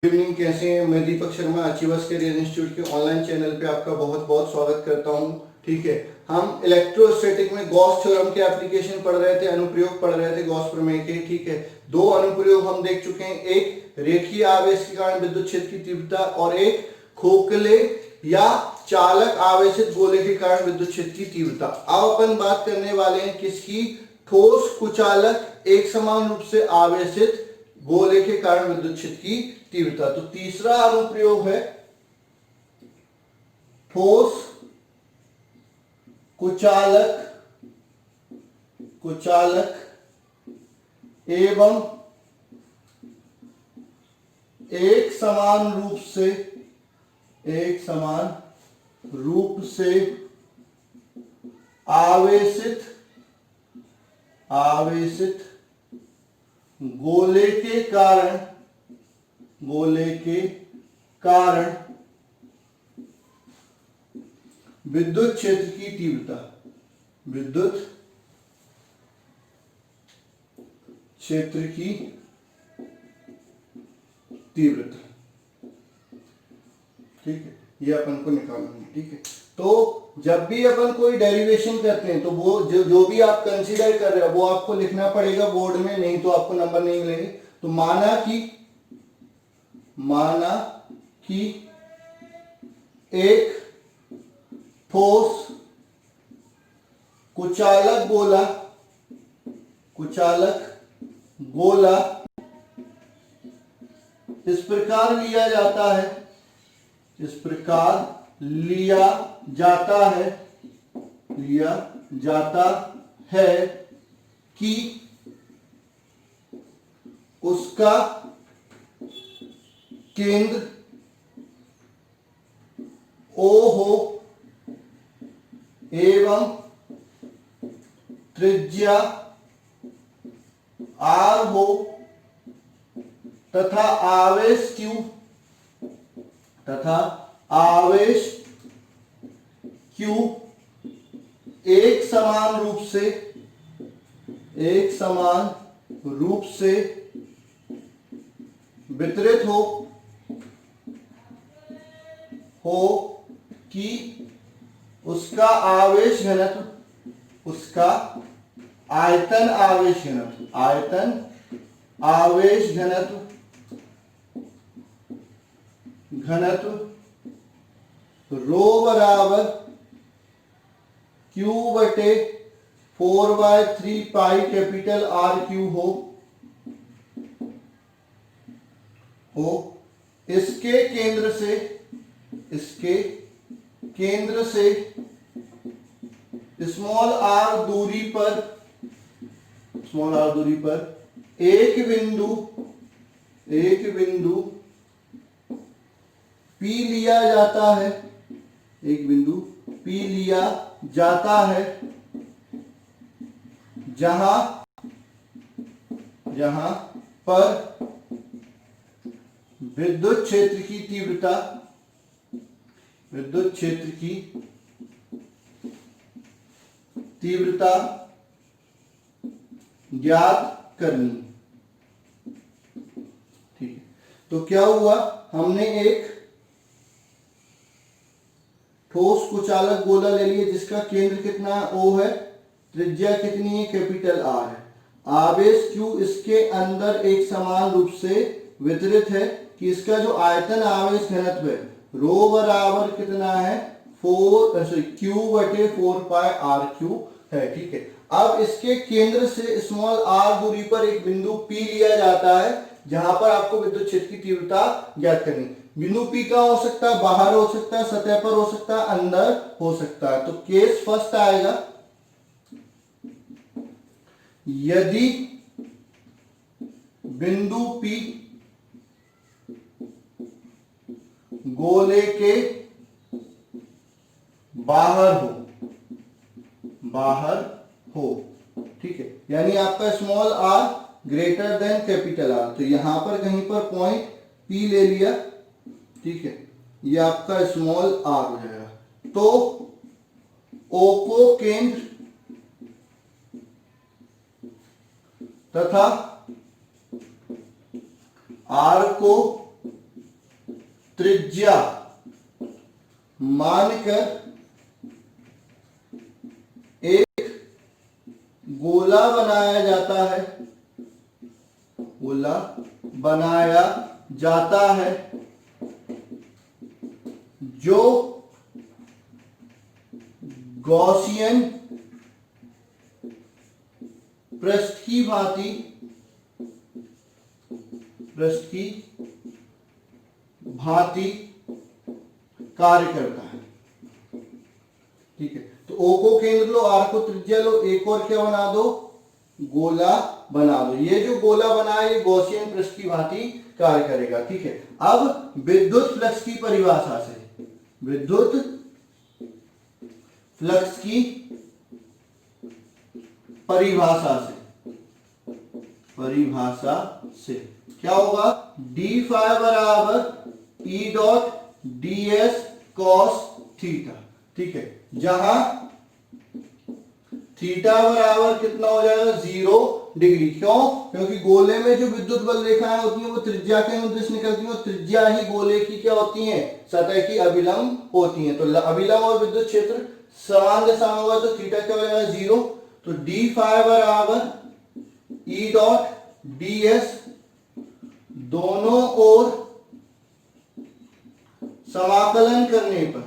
Good evening, कैसे हैं? मैं Deepak Sharma achievers career institute के ऑनलाइन चैनल पे आपका बहुत बहुत स्वागत करता हूं। ठीक है, हम इलेक्ट्रोस्टैटिक में गॉस थ्योरम के एप्लीकेशन पढ़ रहे थे, अनुप्रयोग पढ़ रहे थे गॉस प्रमेय के। ठीक है, दो अनुप्रयोग हम देख चुके हैं, एक रेखीय आवेश के कारण विद्युत क्षेत्र की तीव्रता और एक खोखले या चालक आवेशित गोले के कारण विद्युत क्षेत्र की तीव्रता। अब अपन बात करने वाले हैं किसकी? ठोस कुचालक एक समान रूप से आवेशित गोले के कारण विद्युत क्षेत्र की तीव्रता। तो तीसरा अनुप्रयोग है ठोस कुचालक एवं एक समान रूप से आवेशित गोले के कारण विद्युत क्षेत्र की तीव्रता। ठीक है, ये अपन को निकालना है। ठीक है, तो जब भी अपन कोई डेरिवेशन करते हैं तो वो जो भी आप कंसीडर कर रहे हो वो आपको लिखना पड़ेगा बोर्ड में, नहीं तो आपको नंबर नहीं मिलेंगे। तो माना कि एक ठोस कुचालक गोला इस प्रकार लिया जाता है कि उसका केंद्र O हो एवं त्रिज्या R हो तथा आवेश Q एक समान रूप से वितरित हो कि उसका आयतन आवेश घनत्व रो बराबर Q बटे 4/3 पाई कैपिटल R क्यू हो। इसके केंद्र से स्मॉल r दूरी पर एक बिंदु P लिया जाता है जहां पर विद्युत क्षेत्र की तीव्रता ज्ञात करनी। ठीक है, तो क्या हुआ, हमने एक ठोस कुचालक गोला ले लिया जिसका केंद्र कितना O है, त्रिज्या कितनी है, कैपिटल R है, आवेश Q इसके अंदर एक समान रूप से वितरित है कि इसका जो आयतन आवेश घनत्व है रो बराबर कितना है, Q बटे 4 पाई R क्यू है। ठीक है, अब इसके केंद्र से स्मॉल r दूरी पर एक बिंदु P लिया जाता है जहां पर आपको विद्युत क्षेत्र की तीव्रता ज्ञात करनी। बिंदु P कहां हो सकता है? बाहर हो सकता है, सतह पर हो सकता है, अंदर हो सकता है। तो केस फर्स्ट आएगा, यदि बिंदु P गोले के बाहर हो। ठीक है, यानी आपका small r greater than capital R, तो यहां पर कहीं पर पॉइंट P ले लिया। ठीक है, ये आपका स्मॉल r हो जाएगा। तो O को केंद्र तथा R को त्रिज्या मानकर एक गोला बनाया जाता है, गोला बनाया जाता है जो गॉसियन पृष्ठ की भांति कार्य करता है। ठीक है, तो O को केंद्र लो, R को त्रिज्या लो, एक और क्या बना दो, गोला बना दो। ये जो गोला बना है ये गॉसियन पृष्ठ की भांति कार्य करेगा। ठीक है, अब विद्युत फ्लक्स की परिभाषा से, विद्युत फ्लक्स की परिभाषा से क्या होगा, डी फाई बराबर E dot d s cos theta. ठीक है, जहां थीटा बराबर कितना हो जाएगा, 0 डिग्री। क्यों? क्योंकि गोले में जो विद्युत बल रेखाएं होती हैं वो त्रिज्या के अनुदिश निकलती हैं, और त्रिज्या ही गोले की क्या होती है, सतह की अभिलंब होती है। तो अभिलंब और विद्युत क्षेत्र समान दिशा में होगा, तो थीटा क्या हो जाएगा, 0। तो डी फाई बराबर ई डॉट डी एस, दोनों ओर समाकलन करने पर,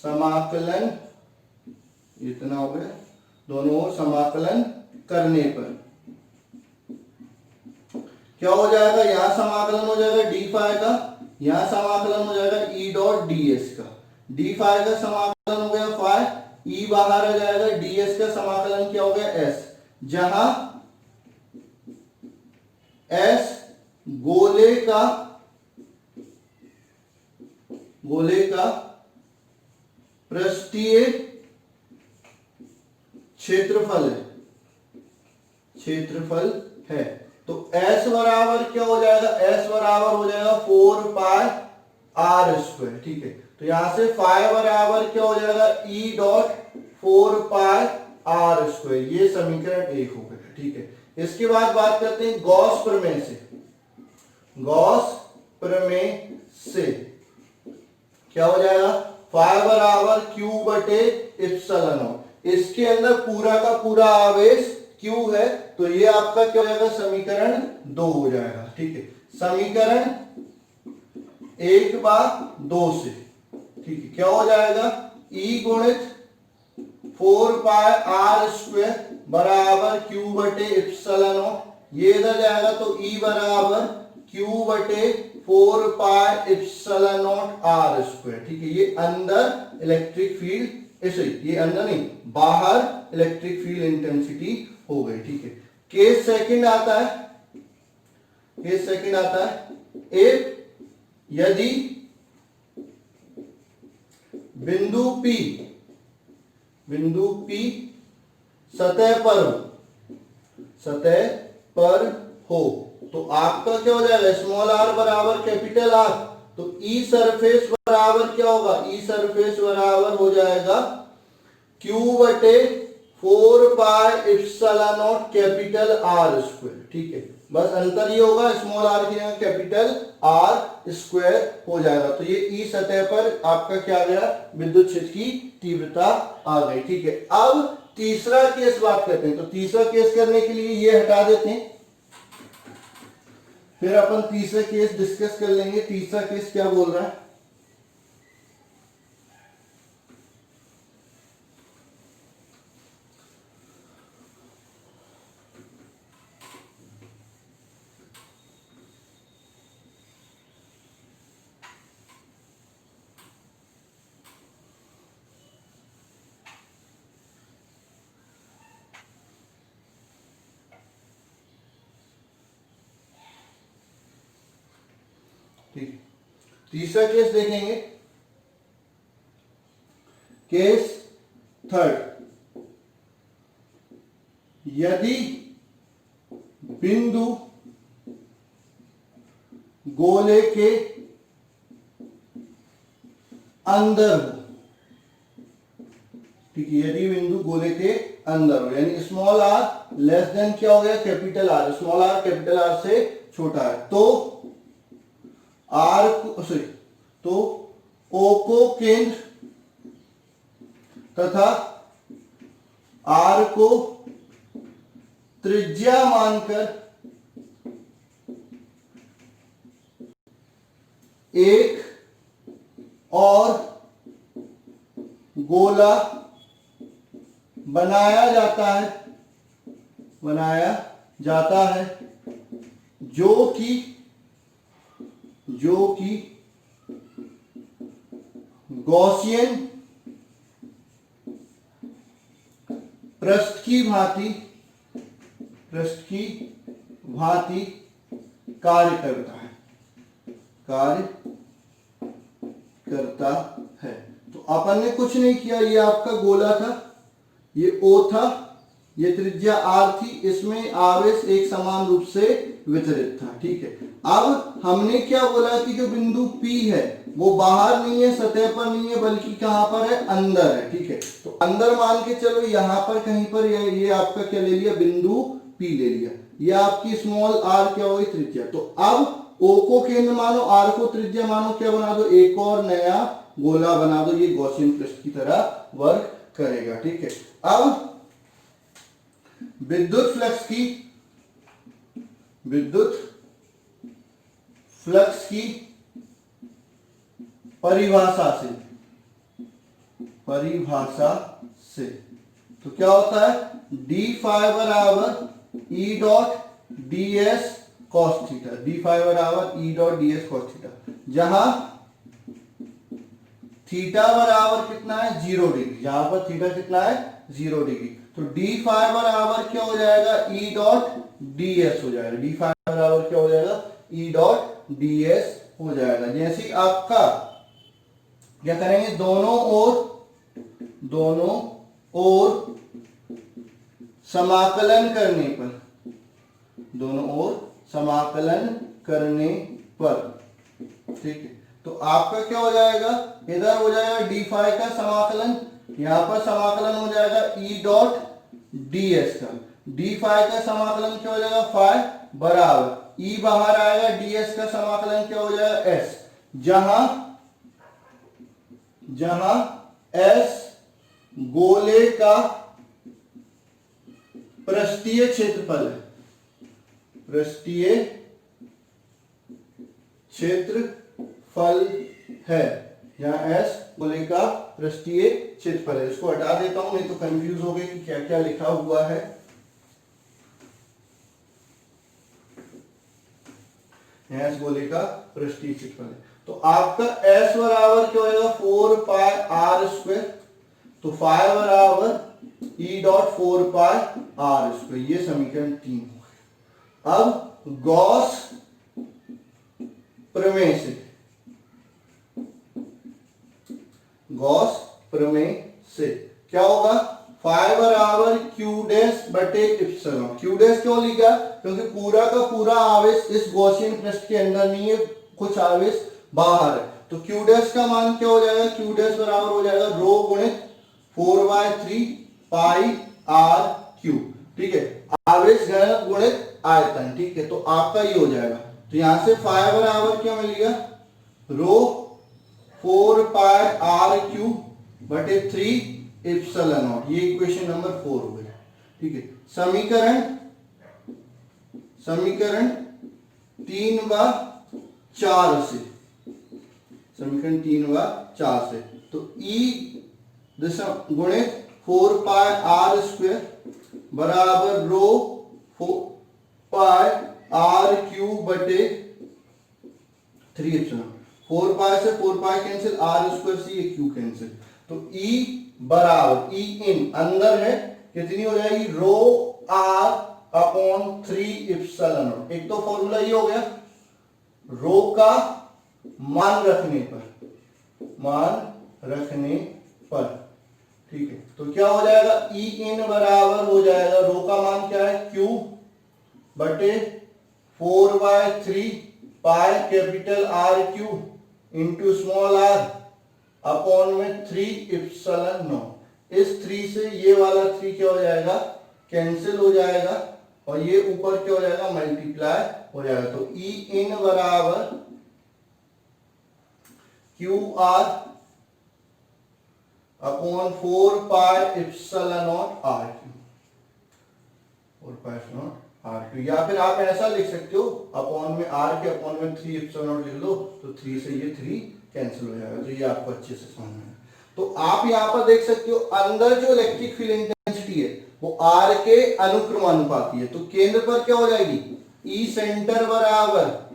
समाकलन इतना हो गया, दोनों ओर समाकलन करने पर क्या हो जाएगा, यहां समाकलन हो जाएगा डी फाई का, यहां समाकलन हो जाएगा ई डॉट डी एस का। डी फाई का समाकलन हो गया फाई, ई बाहर आ जाएगा, डी एस का समाकलन क्या हो गया एस, जहां एस गोले का पृष्ठीय क्षेत्रफल है। तो S बराबर क्या हो जाएगा, S बराबर हो जाएगा 4 पाई आर स्क्वायर। ठीक है, तो यहां से फाई बराबर क्या हो जाएगा, E dot 4 pi R square. ये समीकरण 1 हो गया। ठीक है, इसके बाद बात करते हैं गॉस प्रमेय से। गॉस प्रमेय से क्या हो जाएगा, फाई बराबर क्यू बटे इप्सिलॉन नॉट। इसके अंदर पूरा का पूरा आवेश क्यू है, तो ये आपका क्या हो जाएगा, समीकरण 2 हो जाएगा। ठीक है, समीकरण 1 बार 2 से, ठीक है, क्या हो जाएगा, ई गुणित 4 पाई आर स्क्वायर बराबर क्यू बटे इप्सिलॉन नॉट। ये इधर जाएगा तो ई बराबर क्यू बटे 4 pi epsilon not are square. ठीक है, ये अंदर इलेक्ट्रिक फील्ड, ऐसे ये अंदर नहीं बाहर इलेक्ट्रिक फील्ड इंटेंसिटी हो गई। ठीक है, केस सेकंड आता है, केस सेकंड आता है यदि बिंदु P सतह पर हो, तो आपका क्या हो जाएगा, स्मॉल r बराबर कैपिटल R। तो ई सरफेस बराबर क्या होगा, ई सरफेस बराबर हो जाएगा Q बटे 4 pi epsilon naught capital R square. ठीक है, बस अंतर ये होगा, स्मॉल r की जगह कैपिटल R स्क्वायर हो जाएगा। तो ये ई सतह पर आपका क्या आ गया, विद्युत क्षेत्र की तीव्रता आ गई। ठीक है, अब तीसरा केस बात करते हैं। तो तीसरा केस करने के लिए ये हटा देते हैं, फिर अपन तीसरा केस डिस्कस कर लेंगे। तीसरा केस क्या बोल रहा है, ठीक, तीसरा केस देखेंगे, केस थर्ड। यदि बिंदु गोले के अंदर हो, ठीक है, यदि बिंदु गोले के अंदर हो, यानी स्मॉल आर लेस देन क्या हो गया, capital R. Small are capital R से छोटा है, तो आर, सॉरी तो O को केंद्र तथा R को त्रिज्या मानकर एक और गोला बनाया जाता है जो कि गॉसियन पृष्ठ की भांति कार्य करता है। तो अपन ने कुछ नहीं किया, ये आपका गोला था, ये O था, ये त्रिज्या R थी, इसमें आवेश एक समान रूप से वितरित था। ठीक है, अब हमने क्या बोला कि जो बिंदु P है वो बाहर नहीं है, सतह पर नहीं है, बल्कि कहां पर है, अंदर है। ठीक है, तो अंदर मान के चलो, यहां पर कहीं पर ये आपका क्या ले लिया, बिंदु P ले लिया, ये आपकी स्मॉल r क्या होगी, त्रिज्या। तो अब O को केंद्र मानो, R को त्रिज्या मानो, क्या बना दो, एक और नया गोला बना दो, ये गॉसियन पृष्ठ की तरह वर्क करेगा। ठीक है, अब विद्युत फ्लक्स की परिभाषा से तो क्या होता है, डी फाई बराबर E dot d s cos theta, d phi बराबर E dot d s cos theta, जहां थीटा बराबर कितना है, 0 डिग्री, यहां पर थीटा कितना है, 0 डिग्री। तो डी फाई बराबर क्या हो जाएगा, ई डॉट डी एस हो जाएगा, डी फाई बराबर क्या हो जाएगा, ई डॉट डी एस हो जाएगा। जैसे ही आपका क्या करेंगे, दोनों ओर समाकलन करने पर, ठीक है, तो आपका क्या हो जाएगा, इधर हो जाएगा डी फाई का समाकलन, यहां पर समाकलन हो जाएगा ई डॉट डी एस का, डी फाई का समाकलन क्या हो जाएगा, फाई बराबर ई बाहर आएगा, डी एस का समाकलन क्या हो जाएगा, एस, जहां एस गोले का पृष्ठीय क्षेत्रफल है, यहाँ एस गोले का पृष्ठीय क्षेत्रफल है। इसको हटा देता हूं, नहीं तो कंफ्यूज हो गए कि क्या क्या लिखा हुआ है। एस गोले का पृष्ठीय क्षेत्रफल है, तो आपका एस बराबर क्या हो जाएगा, 4 पाई आर स्क्वायर, तो फाई बराबर E dot 4 pi R square, ये समीकरण 3 हो गया। अब गॉस प्रमेय से क्या होगा, फाई बराबर क्यू डैश बटे इप्सिलॉन, क्यू डैश क्यों लिखा, क्योंकि पूरा का पूरा आवेश इस गॉसियन पृष्ठ के अंदर नहीं है, कुछ आवेश बाहर है, तो क्यू डैश का मान क्या हो जाएगा, क्यू डैश बराबर हो जाएगा रो गुणित 4/3 पाई आर क्यू। ठीक है, आवेश घनत्व गुणित आयतन। ठीक है, तो आपका ये हो जाएगा, तो यहां से फाई बराबर क्या मिल गया, रो 4 पाई आर क्यू बटे 3 इप्सिलॉन नॉट, ये इक्वेशन नंबर 4 हो गया। ठीक है, समीकरण 3 व 4 से, समीकरण 3 व 4 से, तो ई गुणित 4 पाई आर स्क्वायर बराबर रो 4 पाई आर क्यूब बटे 3 इप्सिलॉन, 4 पाई से 4 पाई कैंसिल, आर स्क्वायर से ये क्यू कैंसिल, तो ई बराबर ई इन अंदर है, कितनी हो जाएगी, रो आर अपॉन 3 इप्सिलॉन। एक तो फॉर्मूला ये हो गया, रो का मान रखने पर, ठीक है, तो क्या हो जाएगा, ई इन बराबर हो जाएगा, रो का मान क्या है, क्यू बटे 4/3 pi capital R Q into small R upon में 3 इप्सिलॉन नॉट। इस 3 से ये वाला 3 क्या हो जाएगा, कैंसिल हो जाएगा, और ये ऊपर क्या हो जाएगा, मल्टीप्लाई हो जाएगा, तो ई इन बराबर Q R upon 4 pi epsilon not R Q, 4 pi epsilon not R Q, या फिर आप ऐसा लिख सकते हो अपॉन में आर के अपॉन में 3 एप्सिलॉन नॉट लिख लो, तो 3 से ये 3 कैंसिल हो जाएगा। तो ये आपको अच्छे से समझ में। तो आप यहां पर देख सकते हो अंदर जो इलेक्ट्रिक फील्ड इंटेंसिटी है वो आर के अनुक्रमानुपाती है। तो केंद्र पर क्या हो जाएगी, ई सेंटर बराबर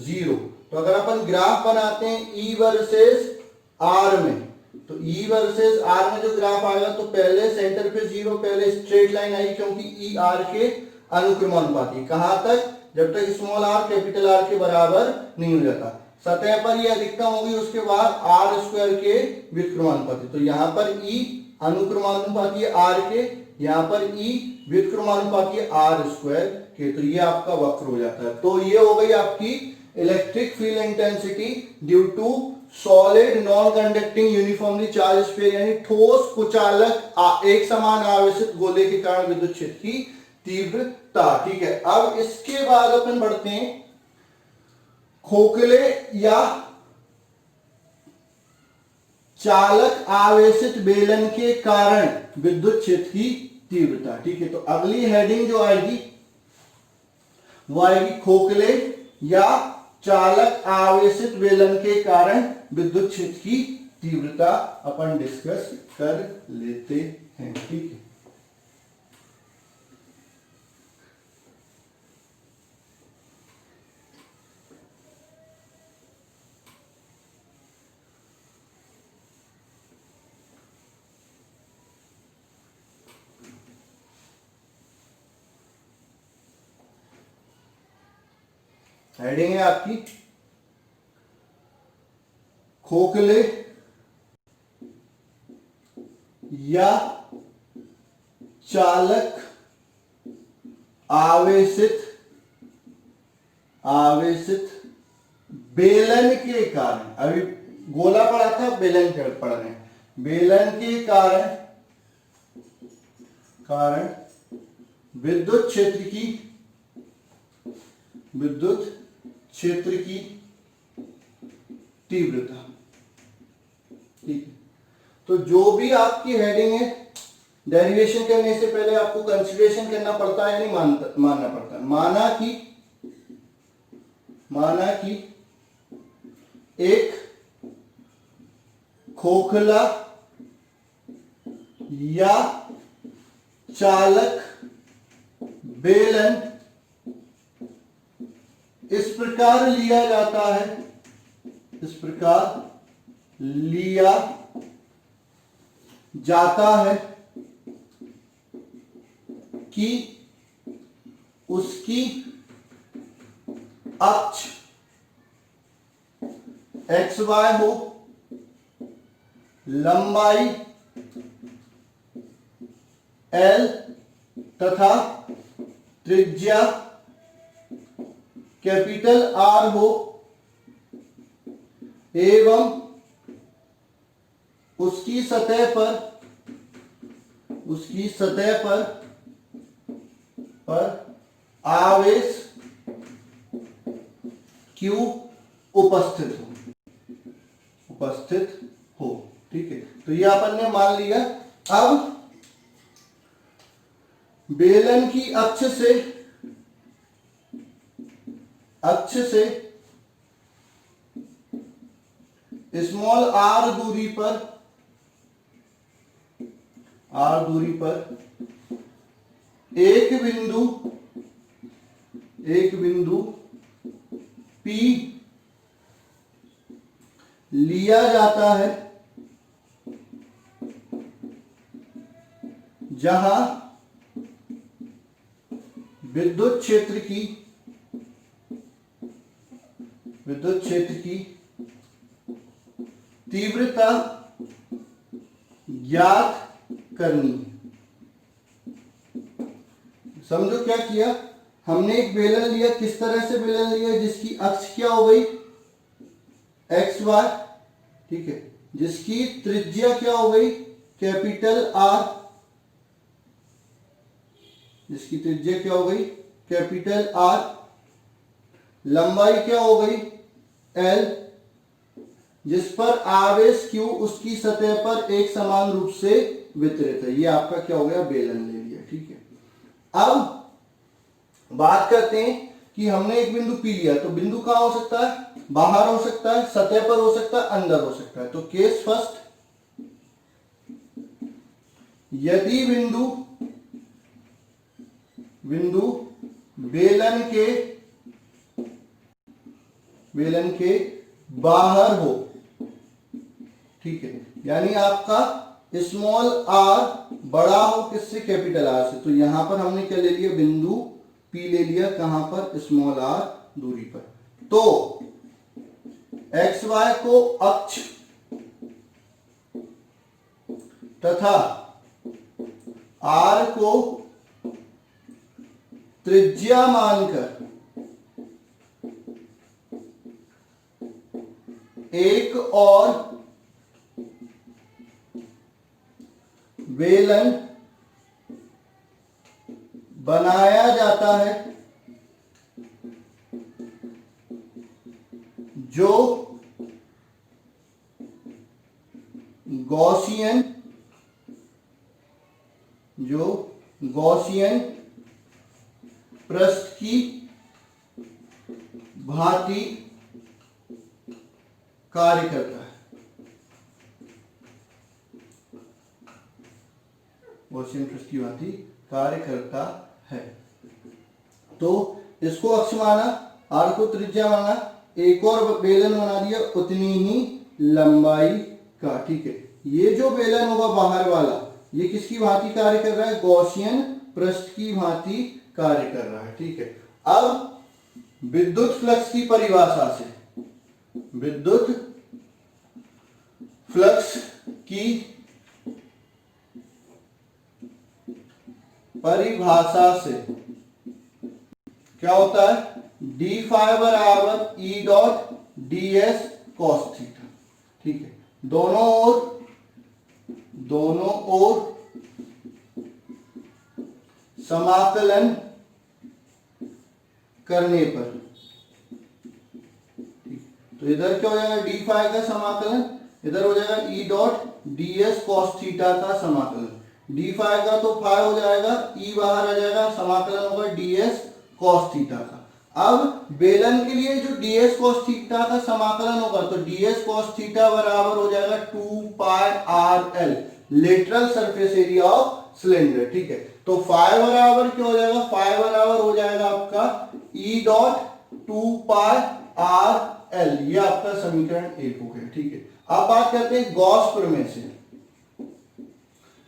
0। तो अगर अपन ग्राफ बनाते हैं ई वर्सेस आर में, तो ई वर्सेस आर में जो ग्राफ आएगा तो पहले सेंटर पे 0, पहले स्ट्रेट लाइन आई क्योंकि ई आर के अनुक्रमानुपाती। कहां तक, जब तक स्मॉल आर कैपिटल आर के बराबर नहीं हो जाता। सतह पर ये अधिकतम होगी, उसके बाद आर स्क्वायर के व्युत्क्रमानुपाती। तो यहां पर ई अनुक्रमानुपाती है आर के, यहां पर ई व्युत्क्रमानुपाती है आर स्क्वायर के। तो ये आपका वक्र हो जाता है। तो ये हो गई आपकी electric field intensity due to solid non conducting uniformly charge sphere, यानी ठोस कुचालक एक समान आवेशित गोले के कारण विद्युत क्षेत्र की तीव्रता। ठीक है, अब इसके बाद अपन बढ़ते हैं खोखले या चालक आवेशित बेलन के कारण विद्युत क्षेत्र की तीव्रता। ठीक है, तो अगली हेडिंग जो आएगी वो आएगी खोखले या चालक आवेशित बेलन के कारण विद्युत क्षेत्र की तीव्रता अपन डिस्कस कर लेते हैं। ठीक है, हेडिंग है आपकी खोखले या चालक आवेशित बेलन के कारण, अभी गोला पड़ा था, बेलन के पड़ रहे हैं, बेलन के कारण विद्युत क्षेत्र की तीव्रता। ठीक है, तो जो भी आपकी हेडिंग है, डेरिवेशन करने से पहले आपको कंसीडरेशन करना पड़ता है, यानी मानना पड़ता है। माना कि एक खोखला या चालक बेलन इस प्रकार लिया जाता है, इस प्रकार लिया जाता है कि उसकी अक्ष XY हो, लंबाई L तथा त्रिज्या कैपिटल R हो, एवं उसकी सतह पर आवेश Q उपस्थित हो। ठीक है, तो ये अपन ने मान लिया। अब बेलन की अक्ष से स्मॉल r दूरी पर एक बिंदु P लिया जाता है, जहां विद्युत क्षेत्र की तीव्रता ज्ञात करनी है। समझो क्या किया हमने, एक बेलन लिया। किस तरह से बेलन लिया, जिसकी अक्ष क्या हो गई XY, ठीक है, जिसकी त्रिज्या क्या हो गई कैपिटल R, जिसकी त्रिज्या क्या हो गई कैपिटल R, लंबाई क्या हो गई L जिस पर आवेश Q उसकी सतह पर एक समान रूप से वितरित है। ये आपका क्या हो गया, बेलन ले लिया। ठीक है, अब बात करते हैं कि हमने एक बिंदु P लिया, तो बिंदु कहां हो सकता है, बाहर हो सकता है, सतह पर हो सकता है, अंदर हो सकता है। तो केस फर्स्ट, यदि बिंदु बेलन के बाहर हो, ठीक है, यानी आपका स्मॉल आर बड़ा हो किससे, कैपिटल आर से। तो यहां पर हमने क्या ले लिया, बिंदु P ले लिया, कहां पर, स्मॉल आर दूरी पर। तो XY को अक्ष तथा R को त्रिज्या मानकर एक और बेलन बनाया जाता है जो गॉसियन पृष्ठ की भांति कार्य करता है। गॉसियन पृष्ठ की भांति कार्य करता है। तो इसको अक्ष माना, आर को त्रिज्या माना, एक और बेलन बना दिया उतनी ही लंबाई का। ठीक है, ये जो बेलन होगा बाहर वाला, ये किसकी भांति कार्य कर रहा है, गॉसियन पृष्ठ की भांति कार्य कर रहा है। ठीक है, अब विद्युत फ्लक्स की परिभाषा से, विद्युत फ्लक्स की परिभाषा से क्या होता है, डी फाई बराबर E dot d s cos theta. ठीक है, दोनों ओर समाकलन करने पर, तो इधर क्या हो जाएगा, डी फाई का समाकलन, इधर हो जाएगा E dot d s cos theta का समाकलन। डी फाई का तो फाई हो जाएगा, ई बाहर आ जाएगा, समाकलन होगा डी एस कॉस थीटा का। अब बेलन के लिए जो डी एस कॉस थीटा का समाकलन होगा, तो डी एस कॉस थीटा बराबर हो जाएगा 2 pi r l, lateral surface area of cylinder. ठीक है, तो फाई बराबर क्या हो जाएगा, फाई बराबर हो जाएगा आपका E dot 2 pi r l. ये आपका समीकरण 1 हो गया। ठीक है, अब बात करते हैं गॉस प्रमेय से।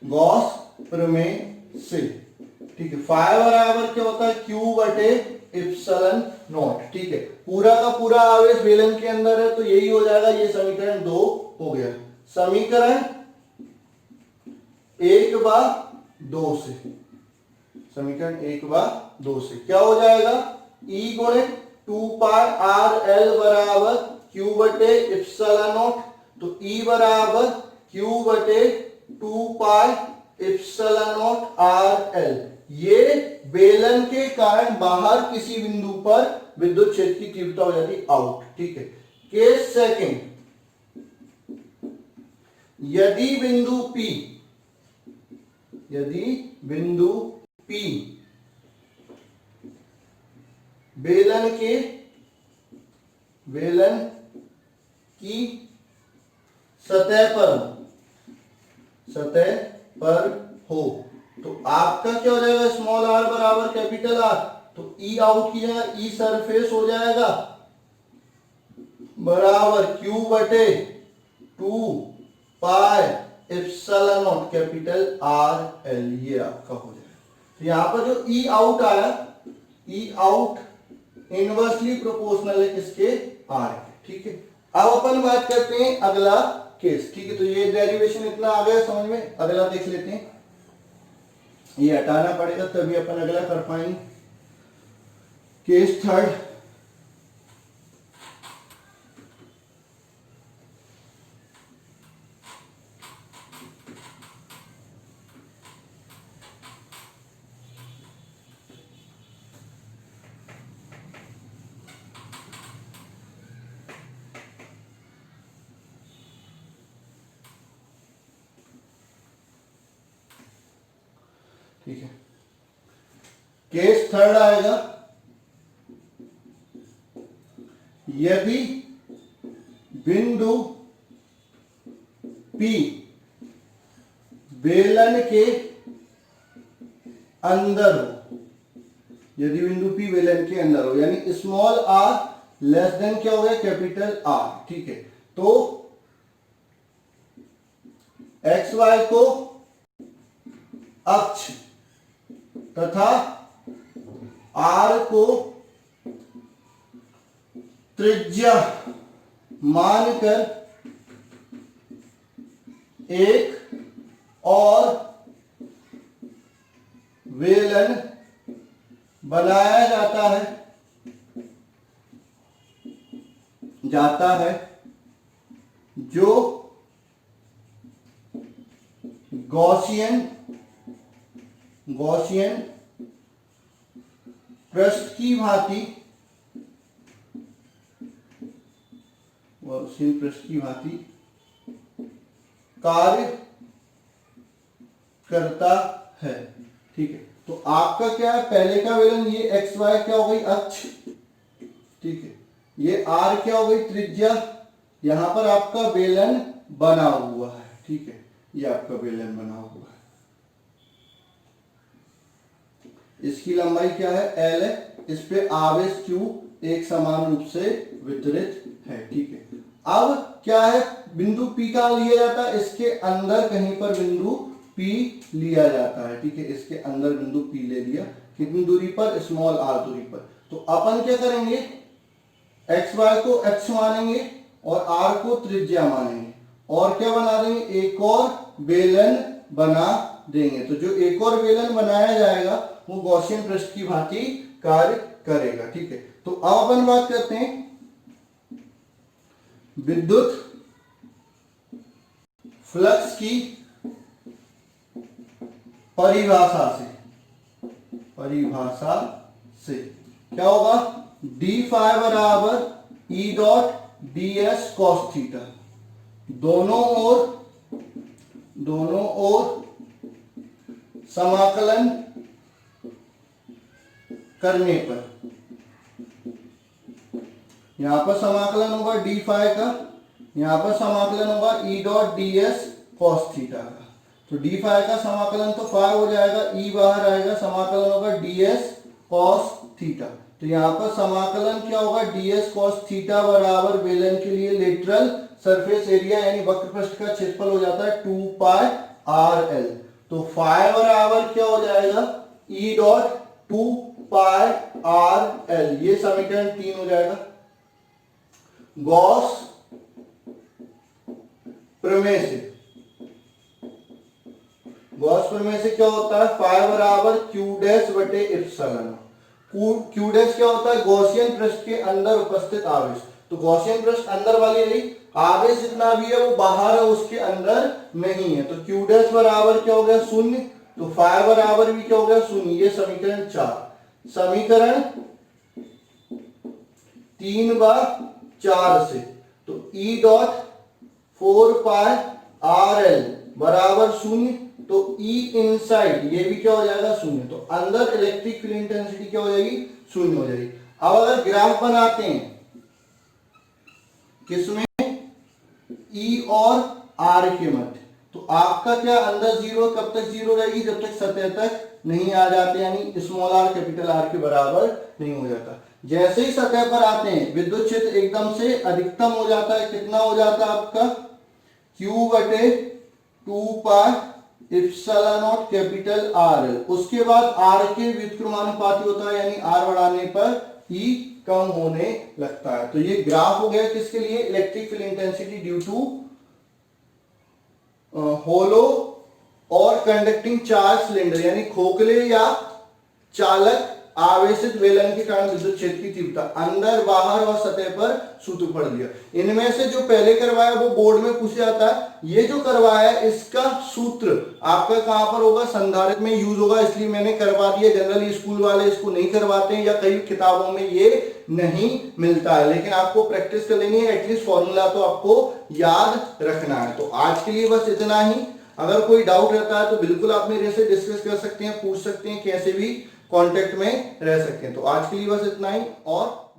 गॉस प्रमेय से, ठीक है, फाई बराबर क्या होता है, क्यू बटे इप्सिलॉन नॉट। ठीक है, पूरा का पूरा आवेश बेलन के अंदर है, तो यही हो जाएगा, ये समीकरण 2 हो गया। समीकरण 1/2 से, समीकरण 1/2 से क्या हो जाएगा, ई गुणे 2 पाई आर एल बराबर क्यू बटे इप्सिलॉन नॉट। तो ई बराबर क्यू बटे 2 pi epsilon not are l. ये बेलन के कारण बाहर किसी बिंदु पर विद्युत क्षेत्र की तीव्रता हो जाती आउट। ठीक है, केस सेकंड, यदि बिंदु P बेलन की सतह पर हो, तो आपका क्या हो जाएगा, स्मॉल आर बराबर कैपिटल आर। तो ई आउट की जगह ई सरफेस हो जाएगा बराबर क्यू बटे 2 pi epsilon naught capital R l. ये आपका हो जाएगा। तो यहां पर जो ई आउट आया, ई आउट इनवर्सली प्रोपोर्शनल है किसके, आर के। ठीक है, अब अपन बात करते हैं अगला केस। ठीक है, तो ये डेरिवेशन इतना आ गया समझ में। अगला देख लेते हैं, ये हटाना पड़ेगा तभी अपन अगला कर पाएंगे। केस थर्ड, ठीक है। केस थर्ड आएगा, यदि बिंदु P बेलन के अंदर हो, यदि बिंदु P बेलन के अंदर हो, यानी स्मॉल r लेस देन क्या हो गया, कैपिटल R, ठीक है। तो एक्स वाई को अक्ष तथा R को त्रिज्या मानकर एक और बेलन बनाया जाता है जो गॉसियन पृष्ठ की भांति कार्य करता है, ठीक है। तो आपका क्या है, पहले का बेलन ये एक्स वाई क्या हो गई, अक्ष, ठीक है। ये आर क्या हो गई, त्रिज्या। यहां पर आपका बेलन बना हुआ है, ठीक है, ये आपका बेलन बना हुआ है। इसकी लंबाई क्या है, एल है। इस पे आवेश क्यू एक समान रूप से वितरित है, ठीक है। अब क्या है, बिंदु P का लिया जाता है, इसके अंदर कहीं पर बिंदु P लिया जाता है, ठीक है। इसके अंदर बिंदु P ले लिया, कितनी दूरी पर, स्मॉल r दूरी पर। तो अपन क्या करेंगे, एक्स वाई को अक्ष मानेंगे और r को त्रिज्या मानेंगे, और क्या बना देंगे, एक और बेलन बना देंगे। तो जो एक और बेलन बनाया जाएगा वो गॉसियन पृष्ठ की भांति कार्य करेगा, ठीक है। तो अब अपन बात करते हैं विद्युत फ्लक्स की परिभाषा से क्या होगा, डी फाई बराबर E dot d s cos theta. दोनों ओर समाकलन करने पर, यहां पर समाकलन होगा डी फाई का, यहां पर समाकलन होगा ई dot d s cos theta का। तो डी फाई का समाकलन तो फाई हो जाएगा, ई बाहर आएगा, समाकलन होगा डी एस कॉस थीटा। तो यहां पर समाकलन क्या होगा, डी एस कॉस थीटा बराबर बेलन के लिए लेटरल सरफेस एरिया यानी वक्र पृष्ठ का क्षेत्रफल हो जाता है 2 पाई आर एल। तो फाई बराबर क्या हो जाएगा, E dot 2 pi r l, ये समीकरण 3 हो जाएगा। गॉस प्रमेय से क्या होता है, फाई बराबर क्यू डैश बटे इप्सिलॉन। क्यू डैश क्या होता है, गॉसियन पृष्ठ के अंदर उपस्थित आवेश। तो गॉसियन पृष्ठ अंदर वाली रही, आवेश जितना भी है वो बाहर है, उसके अंदर नहीं है। तो क्यू डैश बराबर क्या हो गया, शून्य। तो फाई बराबर भी क्या हो गया, शून्य। ये समीकरण 4। समीकरण 3/4 से तो ई डॉट 4 पाई आर एल बराबर शून्य। तो ई इनसाइड ये भी क्या हो जाएगा, शून्य। तो अंदर इलेक्ट्रिक फील्ड इंटेंसिटी क्या हो जाएगी, शून्य हो जाएगी। अब अगर ग्राफ बनाते हैं किसमें, ई और आर के मध्य, तो आपका क्या अंदर जीरो, कब तक जीरो रहेगी, जब तक सतह तक नहीं आ जाते, यानी स्मॉल आर कैपिटल आर के बराबर नहीं हो जाता। जैसे ही सतह पर आते हैं विद्युत क्षेत्र एकदम से अधिकतम हो जाता है। कितना हो जाता है आपका, Q बटे 2 pi epsilon naught capital are. उसके बाद आर के व्युत्क्रमानुपाती होता है, यानी आर बढ़ाने पर ई कम होने लगता है। तो ये ग्राफ हो गया किसके लिए, electric field intensity due to hollow और कंडक्टिंग चार्ज सिलेंडर, यानी खोखले या चालक आवेशित बेलन के कारण विद्युत क्षेत्र की तीव्रता अंदर, बाहर और सतह पर सूत्र पढ़ लिया। इनमें से जो पहले करवाया वो बोर्ड में पूछा जाता है। ये जो करवाया है इसका सूत्र आपका कहां पर होगा, संधारित्र में यूज होगा, इसलिए मैंने करवा दिया। जनरली स्कूल वाले इसको नहीं करवाते हैं या कई किताबों में ये नहीं मिलता है, लेकिन आपको प्रैक्टिस कर लेनी है, एटलीस्ट फॉर्मूला तो आपको याद रखना है। तो आज के लिए बस इतना ही। अगर कोई डाउट रहता है तो बिल्कुल आप मेरे से डिस्कस कर सकते हैं, पूछ सकते हैं, कैसे भी कांटेक्ट में रह सकते हैं। तो आज के लिए बस इतना ही, और